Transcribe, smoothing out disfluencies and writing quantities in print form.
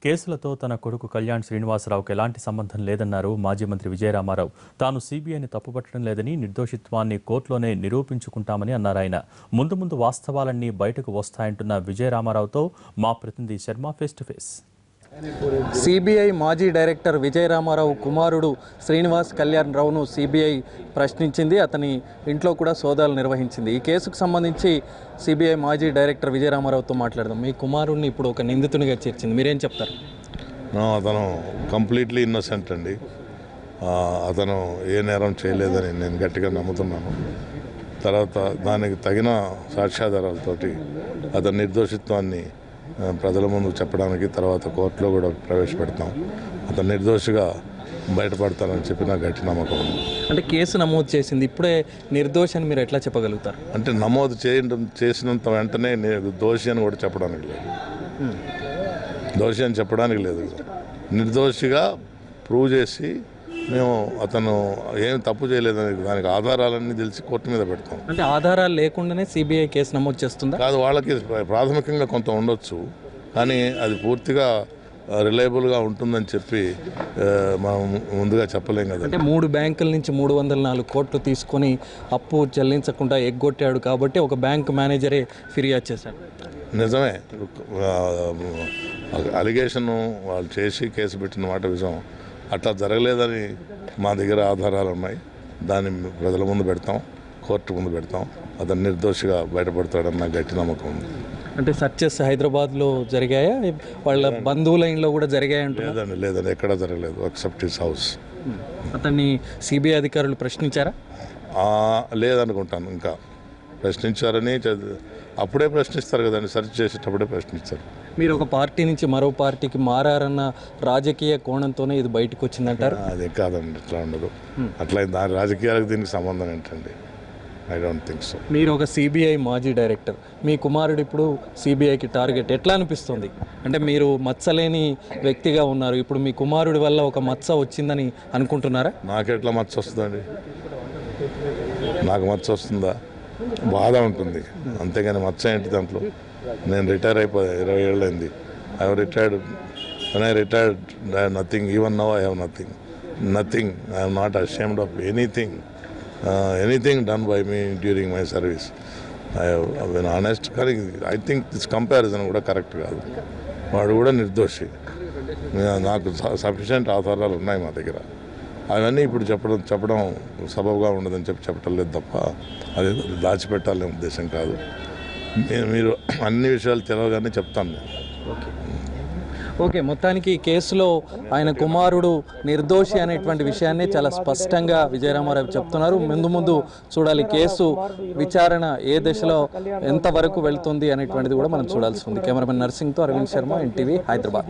కేసులతో తన కొడుకు కళ్యాణ్ శ్రీనివాసరావుకు ఎలాంటి సంబంధం లేదన్నారు మాజీ మంత్రి విజయరామారావు. తాను సీబీఐని తప్పుపట్టడం లేదని, నిర్దోషిత్వాన్ని కోర్టులోనే నిరూపించుకుంటామని అన్నారు ఆయన. ముందు ముందు వాస్తవాలన్నీ బయటకు వస్తాయంటున్న విజయరామారావుతో మా ప్రతినిధి Sharma face to face. CBI మాజీ డైరెక్టర్ విజయరామారావు కుమారుడు శ్రీనివాస్ కళ్యాణ్ రావును సిబిఐ ప్రశ్నించింది. అతని ఇంట్లో కూడా సోదాలు నిర్వహించింది. ఈ కేసుకు సంబంధించి సిబిఐ మాజీ డైరెక్టర్ విజయరామారావుతో మాట్లాడదాం. మీ కుమారుడిని ఇప్పుడు ఒక నిందితునిగా చేర్చింది, మీరేం చెప్తారు? అతను కంప్లీట్లీ ఇన్నోసెంట్ అండి. అతను ఏ నేరం చేయలేదని నేను గట్టిగా నమ్ముతున్నాను. తర్వాత దానికి తగిన సాక్ష్యాధారాలతోటి అతని నిర్దోషిత్వాన్ని ప్రజల ముందు చెప్పడానికి తర్వాత కోర్టులో కూడా ప్రవేశపెడతాం. అతను నిర్దోషిగా బయటపడతారని చెప్పి నాకు గట్టి నమ్మకం ఉంది. అంటే కేసు నమోదు చేసింది, ఇప్పుడే నిర్దోషి అని మీరు ఎట్లా చెప్పగలుగుతారు? అంటే నమోదు చేసినంత వెంటనే దోషి అని కూడా చెప్పడానికి లేదు. దోషి అని చెప్పడానికి లేదు. నిర్దోషిగా ప్రూవ్ చేసి మేము అతను ఏం తప్పు చేయలేదని దానికి ఆధారాలన్నీ తెలిసి కోర్టు మీద పెడతాం. అంటే ఆధారాలు లేకుండానే సిబిఐ కేసు నమోదు చేస్తుందా? కాదు, వాళ్ళకి ప్రాథమికంగా కొంత ఉండొచ్చు, కానీ అది పూర్తిగా రిలయబుల్గా ఉంటుందని చెప్పి మనం ముందుగా చెప్పలేం కదా. అంటే 3 బ్యాంకుల నుంచి 304 కోట్లు తీసుకొని అప్పు చెల్లించకుండా ఎగ్గొట్టాడు కాబట్టి ఒక బ్యాంక్ మేనేజరే ఫిర్యాదు చేశాడు. నిజమే, అలిగేషన్ వాళ్ళు చేసి కేసు పెట్టిన మాట విషయం. అట్లా జరగలేదని మా దగ్గర ఆధారాలు ఉన్నాయి. దాన్ని ప్రజల ముందు పెడతాం, కోర్టు ముందు పెడతాం. అతను నిర్దోషిగా బయటపడతాడని నాకు గట్టి నమ్మకం ఉంది. అంటే సర్చెస్ హైదరాబాద్లో జరిగాయా, వాళ్ళ బంధువుల ఇంట్లో కూడా జరిగాయి అంటే? లేదండి, ఎక్కడా జరగలేదు ఎక్సెప్ట్ హిస్ హౌస్. అతన్ని సిబిఐ అధికారులు ప్రశ్నించారా? లేదనుకుంటాను. ఇంకా ప్రశ్నించారని అప్పుడే ప్రశ్నిస్తారు కదండి, సెర్చ్ చేసేటప్పుడే ప్రశ్నిస్తారు. మీరు ఒక పార్టీ నుంచి మరో పార్టీకి మారారన్న రాజకీయ కోణంతోనే ఇది బయటకు వచ్చిందంటారు? అదే కాదండి, ఇట్లా ఉండదు. అట్లా దాని రాజకీయాలకు దీనికి సంబంధం ఏంటండి? I don't think so. మీరు ఒక సిబిఐ మాజీ డైరెక్టర్, మీ కుమారుడు ఇప్పుడు సిబిఐకి టార్గెట్, ఎట్లా అనిపిస్తుంది? అంటే మీరు మచ్చలేని వ్యక్తిగా ఉన్నారు, ఇప్పుడు మీ కుమారుడి వల్ల ఒక మచ్చ వచ్చిందని అనుకుంటున్నారా? నాకెట్లా మచ్చ వస్తుందండి? నాకు మచ్చ వస్తుందా? బాధ ఉంటుంది అంతేగాని మచ్చ ఏంటి దాంట్లో? నేను రిటైర్ అయిపోయా, 20 ఏళ్ళు అయింది. I have retired. When I retired I have nothing. Even now I have nothing. I have not ashamed of anything done by me during my service. I have been honest. కానీ I think this comparison కూడా correct కాదు. వాడు కూడా నిర్దోషి. నాకు sufficient ఆధారాలు ఉన్నాయి మా దగ్గర. అవన్నీ ఇప్పుడు చెప్పడం సబబుగా ఉండదని చెప్పటం లేదు తప్ప అది దాచిపెట్టాలనే ఉద్దేశం కాదు. మీరు అన్ని విషయాలు తెలవగానే చెప్తాను నేను. ఓకే, మొత్తానికి ఈ కేసులో ఆయన కుమారుడు నిర్దోషి అనేటువంటి విషయాన్ని చాలా స్పష్టంగా విజయరామారావు చెప్తున్నారు. ముందు చూడాలి కేసు విచారణ ఏ దశలో ఎంతవరకు వెళ్తుంది అనేటువంటిది కూడా మనం చూడాల్సి ఉంది. కెమెరామెన్ నర్సింగ్తో అరవింద్ శర్మ, ఎన్టీవీ, హైదరాబాద్.